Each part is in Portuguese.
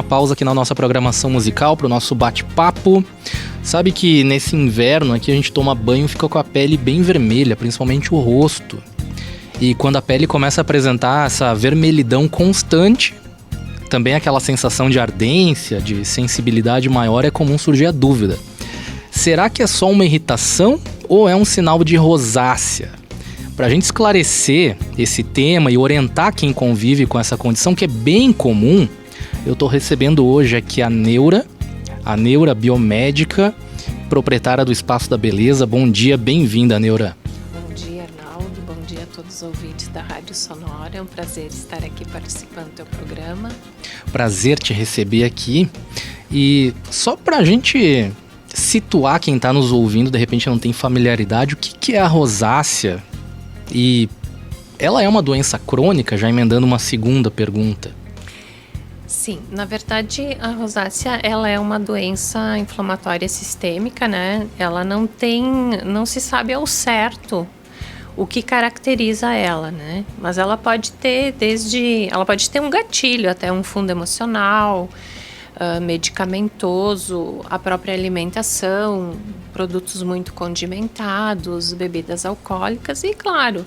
Uma pausa aqui na nossa programação musical para o nosso bate-papo. Sabe que nesse inverno aqui a gente toma banho e fica com a pele bem vermelha, principalmente o rosto. E quando a pele começa a apresentar essa vermelhidão constante, também aquela sensação de ardência, de sensibilidade maior, é comum surgir a dúvida: será que é só uma irritação ou é um sinal de rosácea? Para a gente esclarecer esse tema e orientar quem convive com essa condição, que é bem comum, eu estou recebendo hoje aqui a Neura biomédica, proprietária do Espaço da Beleza. Bom dia, bem-vinda, Neura. Bom dia, Arnaldo. Bom dia a todos os ouvintes da Rádio Sonora. É um prazer estar aqui participando do teu programa. Prazer te receber aqui. E só para a gente situar quem está nos ouvindo, de repente não tem familiaridade, o que é a rosácea? E ela é uma doença crônica? Já emendando uma segunda pergunta. Sim, na verdade a rosácea ela é uma doença inflamatória sistêmica, né? Ela não se sabe ao certo o que caracteriza ela, né? Mas ela pode ter um gatilho, até um fundo emocional, medicamentoso, a própria alimentação, produtos muito condimentados, bebidas alcoólicas e, claro,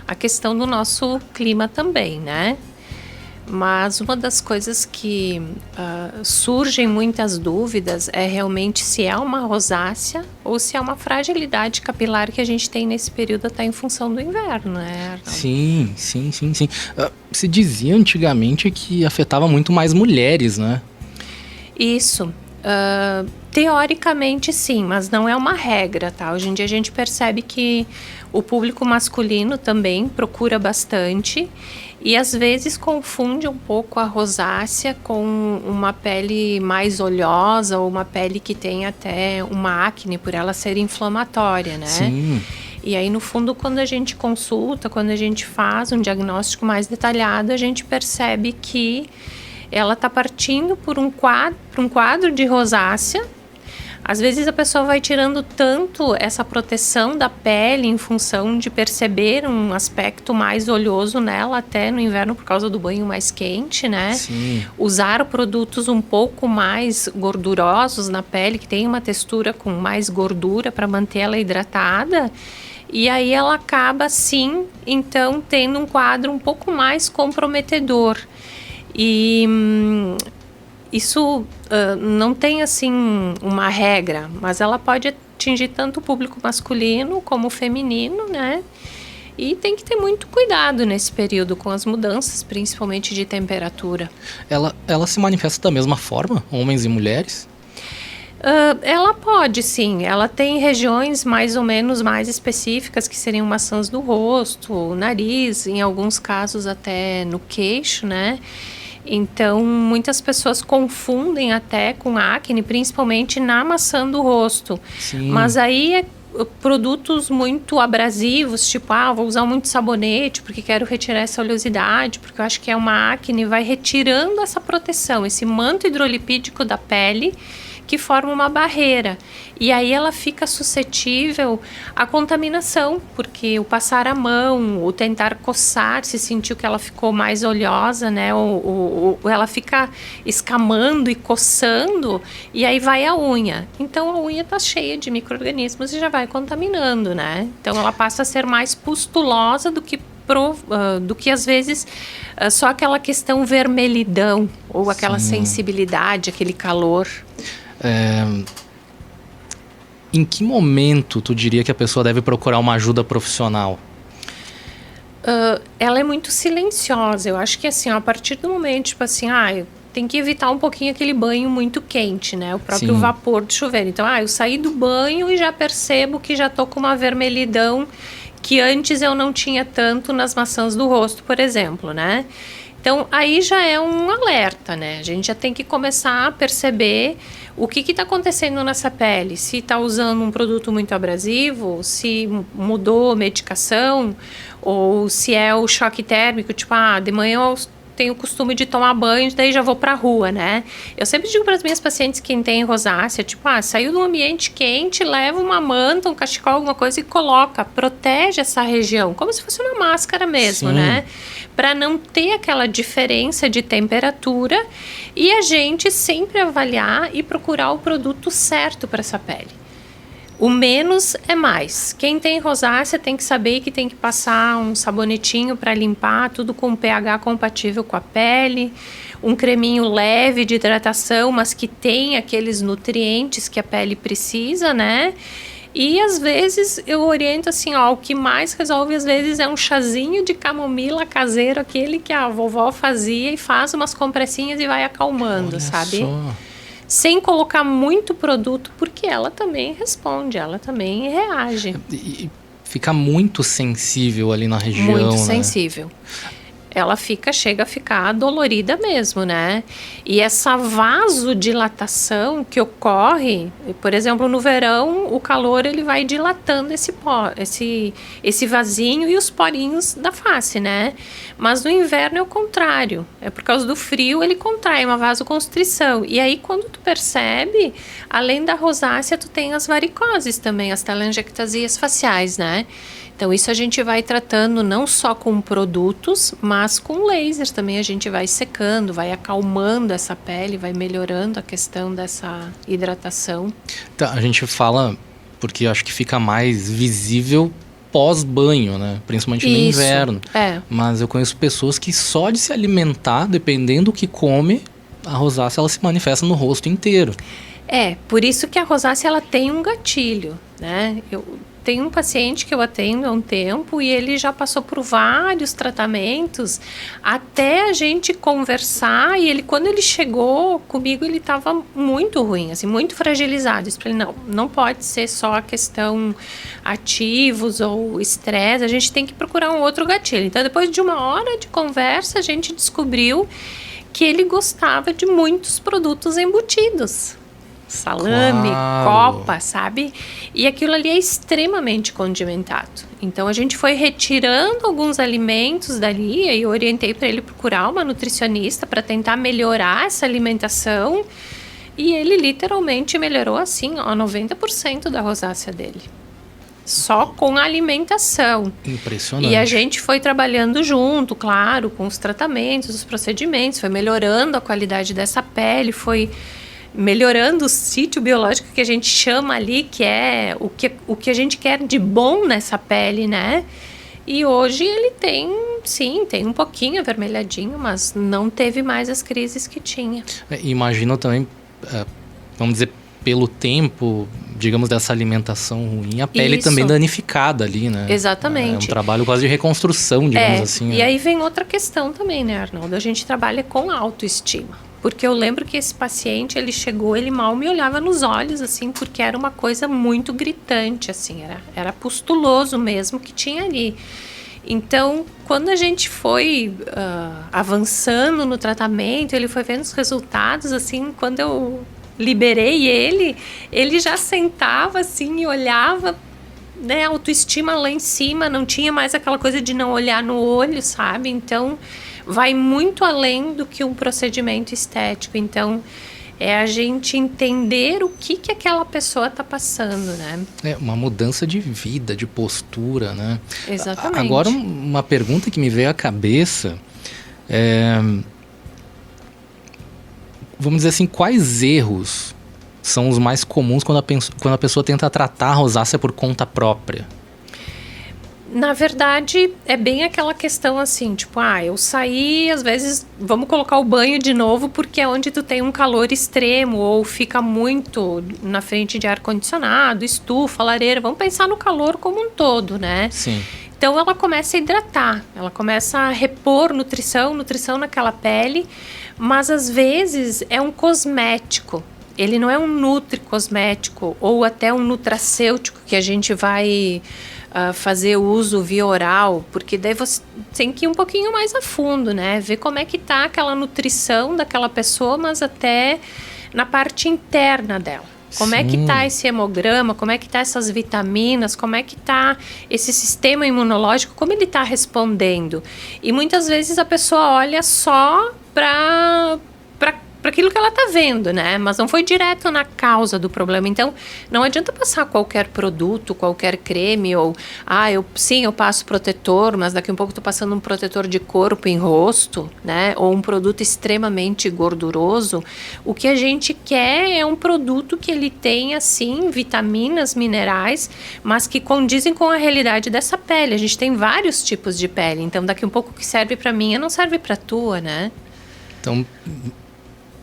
a questão do nosso clima também, né? Mas uma das coisas que surgem muitas dúvidas é realmente se é uma rosácea ou se é uma fragilidade capilar que a gente tem nesse período até em função do inverno, né, Arnaldo? Sim. Se dizia antigamente que afetava muito mais mulheres, né? Isso. Teoricamente sim, mas não é uma regra, tá? Hoje em dia a gente percebe que o público masculino também procura bastante e às vezes confunde um pouco a rosácea com uma pele mais oleosa ou uma pele que tem até uma acne por ela ser inflamatória, né? Sim. E aí, no fundo, quando a gente consulta, quando a gente faz um diagnóstico mais detalhado, a gente percebe que ela está partindo por um quadro de rosácea. Às vezes a pessoa vai tirando tanto essa proteção da pele em função de perceber um aspecto mais oleoso nela, até no inverno por causa do banho mais quente, né? Sim. Usar produtos um pouco mais gordurosos na pele, que tem uma textura com mais gordura para manter ela hidratada. E aí ela acaba, sim, então, tendo um quadro um pouco mais comprometedor. E isso não tem, assim, uma regra, mas ela pode atingir tanto o público masculino como o feminino, né? E tem que ter muito cuidado nesse período com as mudanças, principalmente de temperatura. Ela se manifesta da mesma forma, homens e mulheres? Ela pode, sim. Ela tem regiões mais ou menos mais específicas, que seriam maçãs do rosto, nariz, em alguns casos até no queixo, né? Então, muitas pessoas confundem até com acne, principalmente na maçã do rosto. Sim. Mas aí produtos muito abrasivos, tipo, vou usar muito sabonete porque quero retirar essa oleosidade, porque eu acho que é uma acne, vai retirando essa proteção, esse manto hidrolipídico da pele, que forma uma barreira. E aí ela fica suscetível à contaminação, porque o passar a mão, o tentar coçar, se sentiu que ela ficou mais oleosa, né? Ou ela fica escamando e coçando, e aí vai a unha. Então a unha está cheia de micro-organismos e já vai contaminando, né? Então ela passa a ser mais pustulosa do que às vezes só aquela questão vermelhidão ou aquela sensibilidade, aquele calor. Em que momento tu diria que a pessoa deve procurar uma ajuda profissional? Ela é muito silenciosa. Eu acho que assim, a partir do momento, tipo assim, tem que evitar um pouquinho aquele banho muito quente, né? O próprio Sim. vapor do chuveiro. Então, eu saí do banho e já percebo que já tô com uma vermelhidão que antes eu não tinha tanto nas maçãs do rosto, por exemplo, né? Então, aí já é um alerta, né? A gente já tem que começar a perceber o que está acontecendo nessa pele. Se está usando um produto muito abrasivo, se mudou a medicação, ou se é o choque térmico, tipo, de manhã eu tenho o costume de tomar banho, daí já vou pra rua, né? Eu sempre digo para as minhas pacientes que têm rosácea, tipo, saiu de um ambiente quente, leva uma manta, um cachecol, alguma coisa e coloca, protege essa região, como se fosse uma máscara mesmo, né? Para não ter aquela diferença de temperatura e a gente sempre avaliar e procurar o produto certo para essa pele. O menos é mais. Quem tem rosácea tem que saber que tem que passar um sabonetinho para limpar, tudo com um pH compatível com a pele, um creminho leve de hidratação, mas que tem aqueles nutrientes que a pele precisa, né? E às vezes eu oriento assim, o que mais resolve às vezes é um chazinho de camomila caseiro, aquele que a vovó fazia e faz umas compressinhas e vai acalmando, Olha sabe? Só. Sem colocar muito produto, porque ela também responde, ela também reage. E fica muito sensível ali na região, Muito né? sensível. Ela chega a ficar dolorida mesmo, né? E essa vasodilatação que ocorre, por exemplo, no verão, o calor ele vai dilatando esse vasinho e os porinhos da face, né? Mas no inverno é o contrário. É por causa do frio, ele contrai uma vasoconstrição. E aí, quando tu percebe, além da rosácea, tu tem as varicoses também, as telangiectasias faciais, né? Então, isso a gente vai tratando não só com produtos, mas com laser também. A gente vai secando, vai acalmando essa pele, vai melhorando a questão dessa hidratação. Tá, a gente fala, porque acho que fica mais visível pós-banho, né? Principalmente no inverno. Mas eu conheço pessoas que só de se alimentar, dependendo do que come, a rosácea ela se manifesta no rosto inteiro. Por isso que a rosácea ela tem um gatilho, né? Tem um paciente que eu atendo há um tempo e ele já passou por vários tratamentos até a gente conversar e quando ele chegou comigo, ele estava muito ruim, assim, muito fragilizado. Eu disse para ele, não pode ser só a questão ativos ou estresse, a gente tem que procurar um outro gatilho. Então, depois de 1 hora de conversa, a gente descobriu que ele gostava de muitos produtos embutidos. Salame, copa, sabe? E aquilo ali é extremamente condimentado. Então, a gente foi retirando alguns alimentos dali e eu orientei para ele procurar uma nutricionista para tentar melhorar essa alimentação. E ele literalmente melhorou assim, 90% da rosácea dele. Só com a alimentação. Impressionante. E a gente foi trabalhando junto, claro, com os tratamentos, os procedimentos, foi melhorando a qualidade dessa pele, foi melhorando o sítio biológico que a gente chama ali, que é o que a gente quer de bom nessa pele, né? E hoje ele tem um pouquinho avermelhadinho, mas não teve mais as crises que tinha. Imagino também, vamos dizer, pelo tempo, digamos, dessa alimentação ruim, a pele também danificada ali, né? Exatamente. É um trabalho quase de reconstrução, digamos assim. E aí vem outra questão também, né, Arnaldo? A gente trabalha com autoestima. Porque eu lembro que esse paciente, ele chegou, ele mal me olhava nos olhos, assim, porque era uma coisa muito gritante, assim, era pustuloso mesmo que tinha ali. Então, quando a gente foi avançando no tratamento, ele foi vendo os resultados, assim, quando eu liberei ele já sentava, assim, e olhava, né, autoestima lá em cima, não tinha mais aquela coisa de não olhar no olho, sabe? Então, vai muito além do que um procedimento estético. Então, é a gente entender o que aquela pessoa está passando, né? É uma mudança de vida, de postura, né? Exatamente. Agora, uma pergunta que me veio à cabeça vamos dizer assim, quais erros são os mais comuns quando a pessoa tenta tratar a rosácea por conta própria? Na verdade, é bem aquela questão assim, tipo, eu saí, às vezes, vamos colocar o banho de novo porque é onde tu tem um calor extremo ou fica muito na frente de ar-condicionado, estufa, lareira. Vamos pensar no calor como um todo, né? Sim. Então, ela começa a hidratar, ela começa a repor nutrição naquela pele, mas às vezes é um cosmético. Ele não é um nutricosmético ou até um nutracêutico que a gente vai fazer uso via oral, porque daí você tem que ir um pouquinho mais a fundo, né? Ver como é que tá aquela nutrição daquela pessoa, mas até na parte interna dela. Como é que tá esse hemograma, como é que tá essas vitaminas, como é que tá esse sistema imunológico, como ele tá respondendo. E muitas vezes a pessoa olha só para aquilo que ela tá vendo, né? Mas não foi direto na causa do problema. Então, não adianta passar qualquer produto, qualquer creme, ou, eu passo protetor, mas daqui a um pouco tô passando um protetor de corpo em rosto, né? Ou um produto extremamente gorduroso. O que a gente quer é um produto que ele tenha, sim, vitaminas, minerais, mas que condizem com a realidade dessa pele. A gente tem vários tipos de pele. Então, daqui a um pouco o que serve pra minha não serve pra tua, né? Então,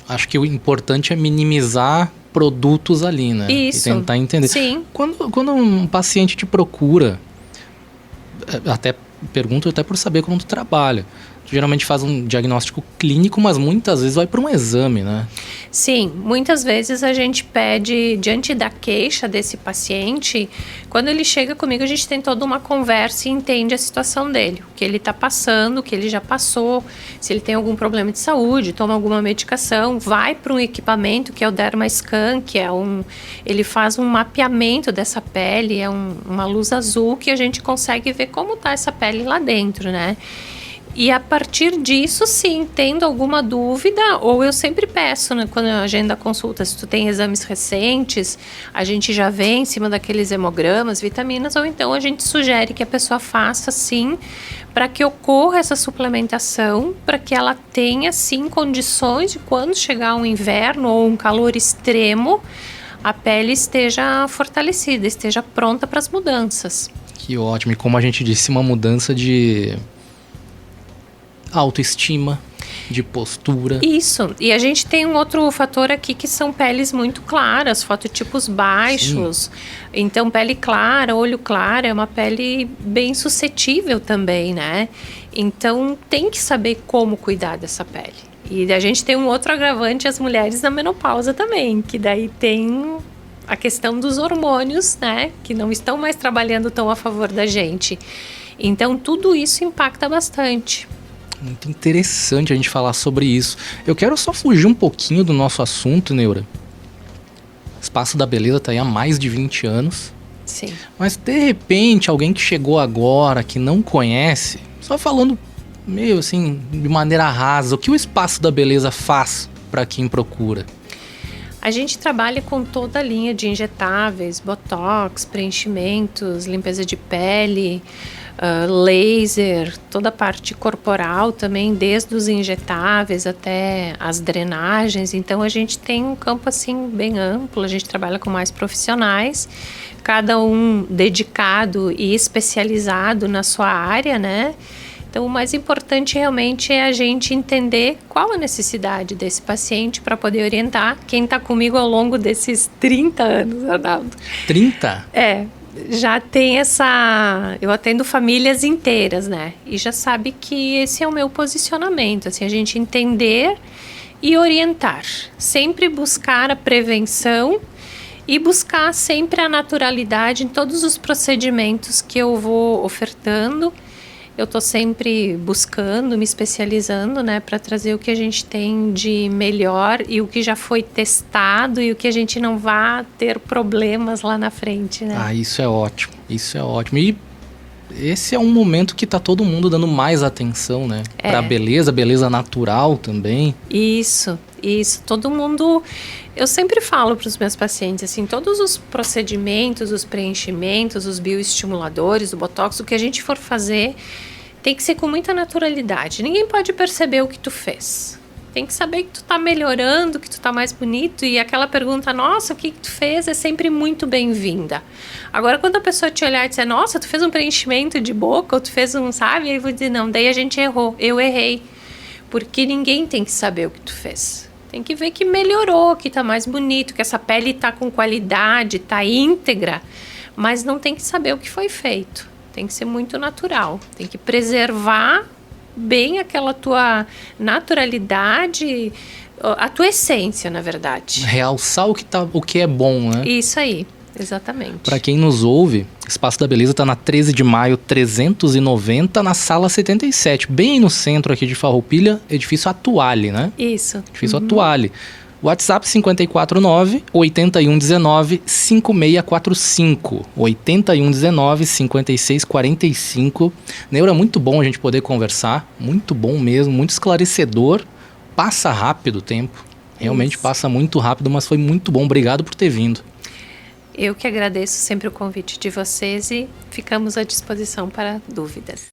acho que o importante é minimizar produtos ali, né? Isso. E tentar entender. Sim. Quando um paciente te procura, até pergunto até por saber como tu trabalha. Tu geralmente faz um diagnóstico clínico, mas muitas vezes vai para um exame, né? Sim, muitas vezes a gente pede, diante da queixa desse paciente, quando ele chega comigo, a gente tem toda uma conversa e entende a situação dele, o que ele está passando, o que ele já passou, se ele tem algum problema de saúde, toma alguma medicação, vai para um equipamento que é o DermaScan, que é ele faz um mapeamento dessa pele, é uma luz azul que a gente consegue ver como está essa pele lá dentro, né? E a partir disso, sim, tendo alguma dúvida, ou eu sempre peço, né, quando eu agendo a consulta, se tu tem exames recentes, a gente já vê em cima daqueles hemogramas, vitaminas, ou então a gente sugere que a pessoa faça, sim, para que ocorra essa suplementação, para que ela tenha, sim, condições de quando chegar um inverno ou um calor extremo, a pele esteja fortalecida, esteja pronta para as mudanças. Que ótimo. E como a gente disse, uma mudança de autoestima, de postura. Isso. E a gente tem um outro fator aqui que são peles muito claras, fototipos baixos. Sim. Então, pele clara, olho claro, é uma pele bem suscetível também, né? Então, tem que saber como cuidar dessa pele. E a gente tem um outro agravante, as mulheres na menopausa também, que daí tem a questão dos hormônios, né? Que não estão mais trabalhando tão a favor da gente. Então, tudo isso impacta bastante. Muito interessante a gente falar sobre isso. Eu quero só fugir um pouquinho do nosso assunto, Neura. Espaço da Beleza tá aí há mais de 20 anos. Sim. Mas, de repente, alguém que chegou agora, que não conhece, só falando meio assim, de maneira rasa, o que o Espaço da Beleza faz para quem procura? A gente trabalha com toda a linha de injetáveis, botox, preenchimentos, limpeza de pele, laser, toda a parte corporal também, desde os injetáveis até as drenagens. Então a gente tem um campo assim bem amplo, a gente trabalha com mais profissionais, cada um dedicado e especializado na sua área, né? Então o mais importante realmente é a gente entender qual a necessidade desse paciente para poder orientar quem está comigo ao longo desses 30 anos, Adaldo. 30? É. Já tem eu atendo famílias inteiras, né? E já sabe que esse é o meu posicionamento, assim, a gente entender e orientar. Sempre buscar a prevenção e buscar sempre a naturalidade em todos os procedimentos que eu vou ofertando. Eu estou sempre buscando, me especializando, né, para trazer o que a gente tem de melhor e o que já foi testado e o que a gente não vai ter problemas lá na frente, né? Ah, isso é ótimo, isso é ótimo. E esse é um momento que tá todo mundo dando mais atenção, né? É. Pra beleza natural também. Isso. Todo mundo... Eu sempre falo para os meus pacientes, assim, todos os procedimentos, os preenchimentos, os bioestimuladores, o botox, o que a gente for fazer, tem que ser com muita naturalidade. Ninguém pode perceber o que tu fez. Tem que saber que tu tá melhorando, que tu tá mais bonito. E aquela pergunta, nossa, o que tu fez, é sempre muito bem-vinda. Agora, quando a pessoa te olhar e dizer, nossa, tu fez um preenchimento de boca, ou tu fez um, sabe? Aí eu vou dizer, não, daí a gente errou, eu errei. Porque ninguém tem que saber o que tu fez. Tem que ver que melhorou, que tá mais bonito, que essa pele tá com qualidade, tá íntegra, mas não tem que saber o que foi feito. Tem que ser muito natural, tem que preservar bem aquela tua naturalidade, a tua essência, na verdade. Realçar o que é bom, né? Isso aí, exatamente. Para quem nos ouve, Espaço da Beleza tá na 13 de maio 390, na sala 77, bem no centro aqui de Farroupilha, edifício Atuale, né? Isso. Edifício Atuale. WhatsApp 549-8119-5645. 8119-5645. Neura, muito bom a gente poder conversar. Muito bom mesmo, muito esclarecedor. Passa rápido o tempo. Realmente passa muito rápido, mas foi muito bom. Obrigado por ter vindo. Eu que agradeço sempre o convite de vocês e ficamos à disposição para dúvidas.